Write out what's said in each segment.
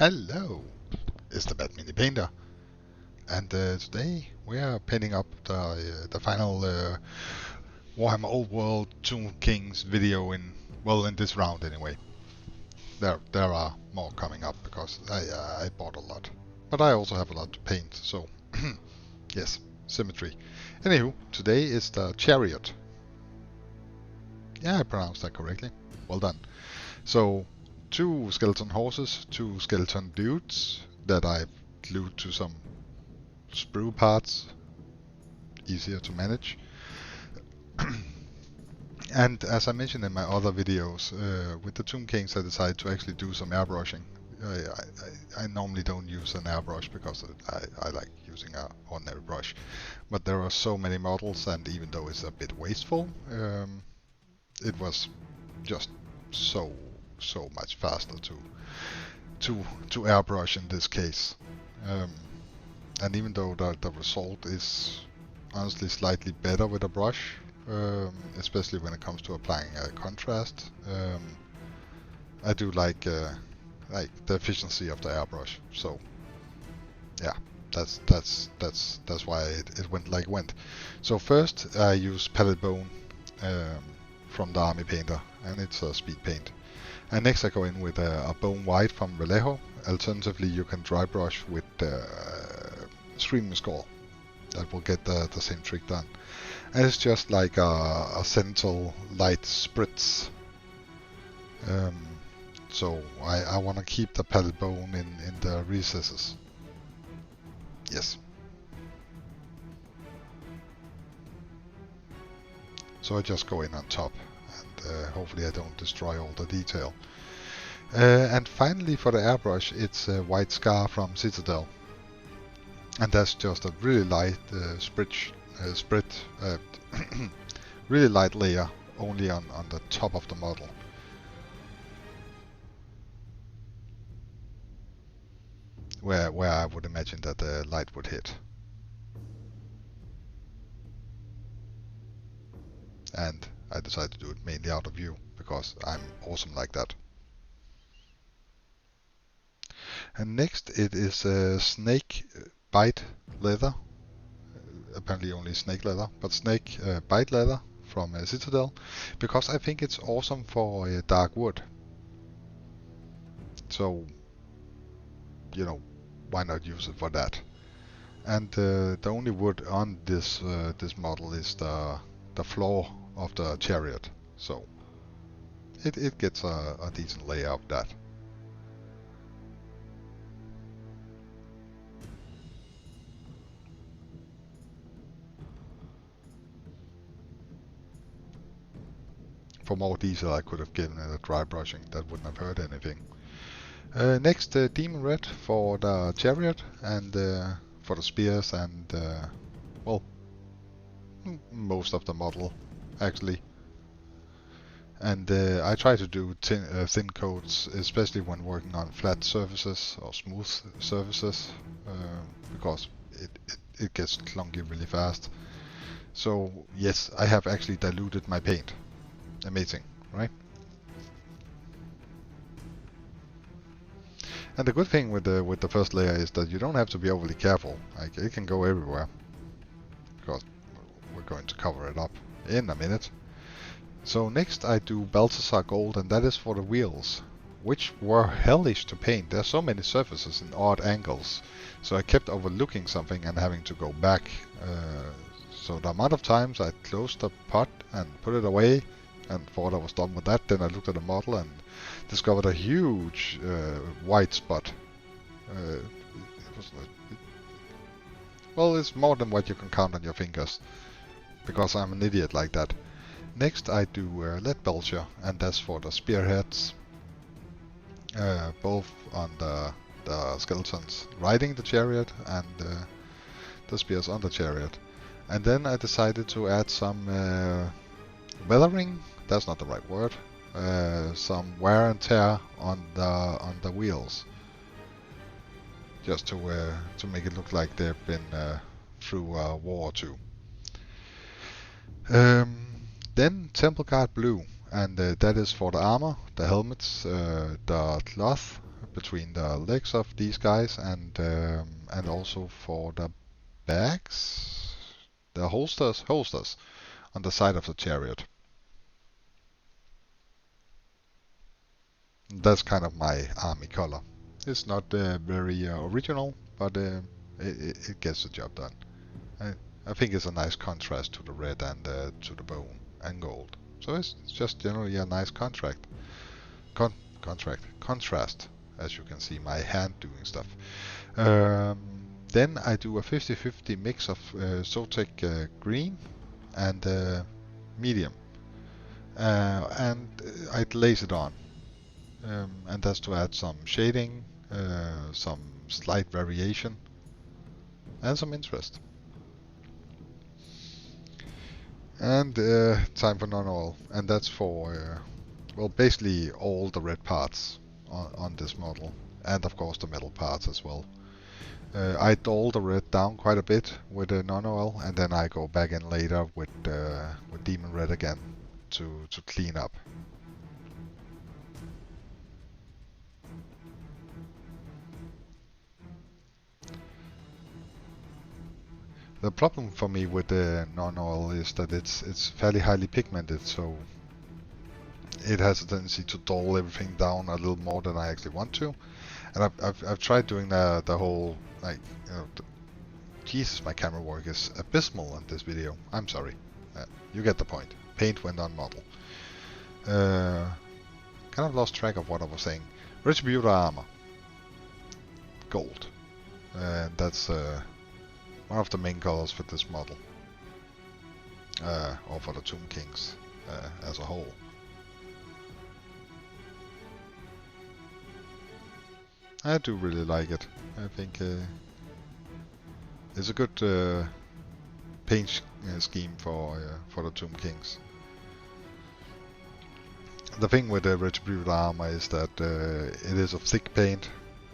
Hello, it's the Bad Mini Painter, and today we are painting up the final Warhammer Old World Tomb Kings video in this round anyway. There are more coming up because I bought a lot, but I also have a lot to paint. So yes, symmetry. Anywho, today is the chariot. Yeah, I pronounced that correctly. Well done. So 2 skeleton horses, 2 skeleton dudes that I've glued to some sprue parts, easier to manage. And as I mentioned in my other videos, with the Tomb Kings I decided to actually do some airbrushing. I normally don't use an airbrush because I like using an ordinary brush, but there are so many models, and even though it's a bit wasteful, it was just so much faster to airbrush in this case. And even though the result is honestly slightly better with a brush, especially when it comes to applying a contrast, I do like the efficiency of the airbrush. So yeah, that's why it went like it went. So first I use palette bone from the Army Painter, and it's a speed paint. And next I go in with a bone white from Vallejo. Alternatively, you can dry brush with streamline skull. That will get the same trick done. And it's just like a zenithal light spritz. So I want to keep the palette bone in the recesses. Yes. So I just go in on top, and hopefully I don't destroy all the detail. And finally for the airbrush, it's a white scar from Citadel. And that's just a really light really light layer, only on the top of the model. Where I would imagine that the light would hit. And I decided to do it mainly out of view, because I'm awesome like that. And next it is snake bite leather. Apparently only snake leather, but snake bite leather from Citadel, because I think it's awesome for dark wood. So, you know, why not use it for that? And the only wood on this model is the floor of the chariot, so it gets a decent layer of that. For more detail I could have given it a dry brushing, that wouldn't have hurt anything. Next, demon red for the chariot, and for the spears, and well, most of the model actually. And I try to do thin coats, especially when working on flat surfaces or smooth surfaces, because it gets clunky really fast. So yes, I have actually diluted my paint. Amazing, right? And the good thing with the first layer is that you don't have to be overly careful. Like, it can go everywhere, because we're going to cover it up in a minute. So next I do Balthasar gold, and that is for the wheels, which were hellish to paint. There are so many surfaces in odd angles, so I kept overlooking something and having to go back. So the amount of times I closed the pot and put it away and thought I was done with that, then I looked at the model and discovered a huge white spot. Well, it's more than what you can count on your fingers, because I'm an idiot like that. Next I do lead belcher, and that's for the spearheads, both on the skeletons riding the chariot and the spears on the chariot. And then I decided to add some weathering, that's not the right word, some wear and tear on the wheels, just to make it look like they've been through a war or two. Then Temple Guard blue, and that is for the armor, the helmets, the cloth between the legs of these guys, and also for the bags, the holsters on the side of the chariot. That's kind of my army color. It's not very original, but it gets the job done. I think it's a nice contrast to the red and to the bone and gold. So it's just generally a nice contrast, as you can see my hand doing stuff. Then I do a 50-50 mix of Zotic green and medium, and I glaze it on, and that's to add some shading, some slight variation, and some interest. And time for non-oil, and that's for well, basically all the red parts on this model, and of course the metal parts as well. I dull the red down quite a bit with the non-oil, and then I go back in later with demon red again to clean up. The problem for me with the non-oil is that it's fairly highly pigmented, so it has a tendency to dull everything down a little more than I actually want to. And I've tried doing the whole, like, you know, Jesus, my camera work is abysmal on this video. I'm sorry. You get the point. Paint went on model. Kind of lost track of what I was saying. Retributor armor. Gold. And that's one of the main colors for this model. Or for the Tomb Kings as a whole. I do really like it. I think it's a good paint scheme for the Tomb Kings. The thing with the Retributor armor is that it is of thick paint,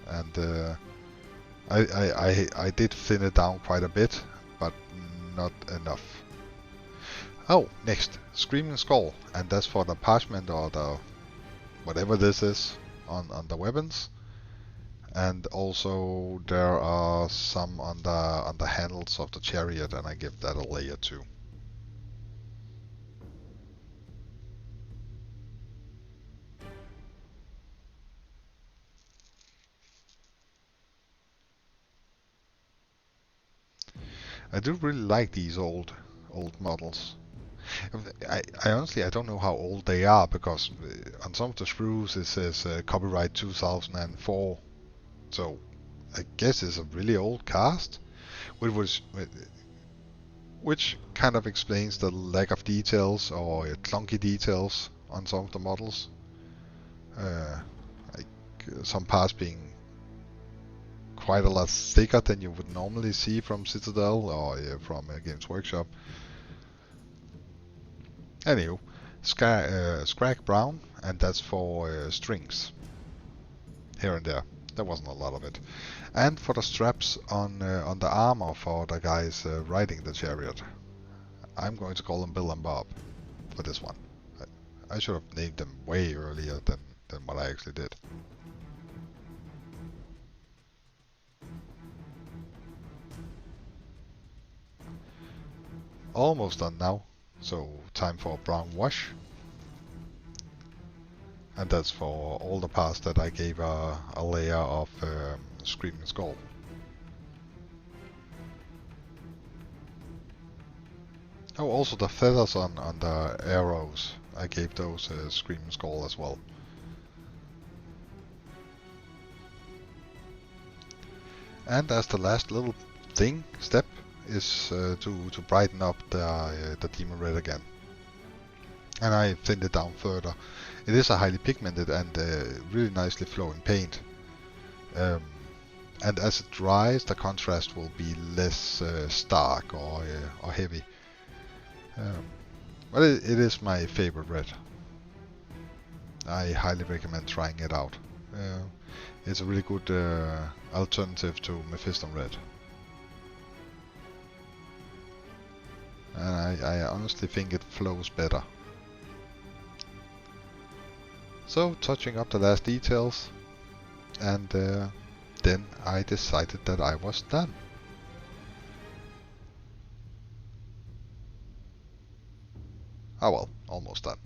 and I did thin it down quite a bit, but not enough. Oh, next, Screaming Skull, and that's for the parchment or the whatever this is on the weapons. And also there are some on the handles of the chariot, and I give that a layer too. I do really like these old models. I honestly don't know how old they are, because on some of the sprues it says copyright 2004. So I guess it's a really old cast, which kind of explains the lack of details or clunky details on some of the models. Like some parts being quite a lot thicker than you would normally see from Citadel or from Games Workshop. Anywho, Scrag Brown, and that's for strings here and there. There wasn't a lot of it. And for the straps on the armor for the guys riding the chariot, I'm going to call them Bill and Bob for this one. I should have named them way earlier than what I actually did. Almost done now, so time for a brown wash. And that's for all the parts that I gave a layer of Screaming Skull. Oh, also the feathers on the arrows, I gave those Screaming Skull as well. And as the last little step is to brighten up the Demon Red again. And I thinned it down further. It is a highly pigmented and really nicely flowing paint. And as it dries, the contrast will be less stark or heavy. But it is my favorite red. I highly recommend trying it out. It's a really good alternative to Mephiston Red. And I honestly think it flows better. So, touching up the last details, and then I decided that I was done. Oh well, almost done.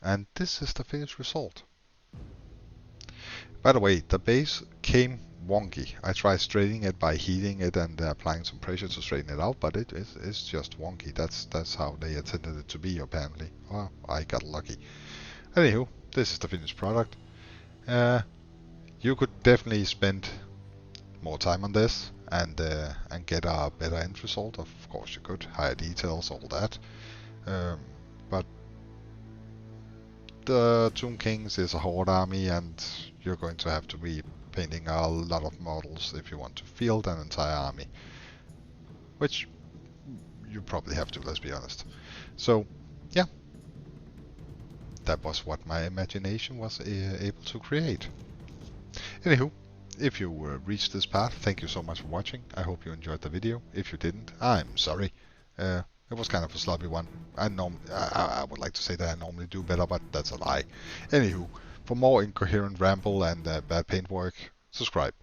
And this is the finished result. By the way, the base came wonky. I tried straightening it by heating it and applying some pressure to straighten it out, but it's just wonky. That's how they intended it to be, apparently. Well, I got lucky. Anywho, this is the finished product. You could definitely spend more time on this and get a better end result. Of course, you could higher details, all that. But the Tomb Kings is a horde army, and you're going to have to be painting a lot of models if you want to field an entire army, which you probably have to, let's be honest. So yeah, that was what my imagination was able to create. Anywho, if you reached this part, thank you so much for watching. I hope you enjoyed the video. If you didn't, I'm sorry. It was kind of a sloppy one. I would like to say that I normally do better, but that's a lie. Anywho, for more incoherent ramble and bad paintwork, subscribe.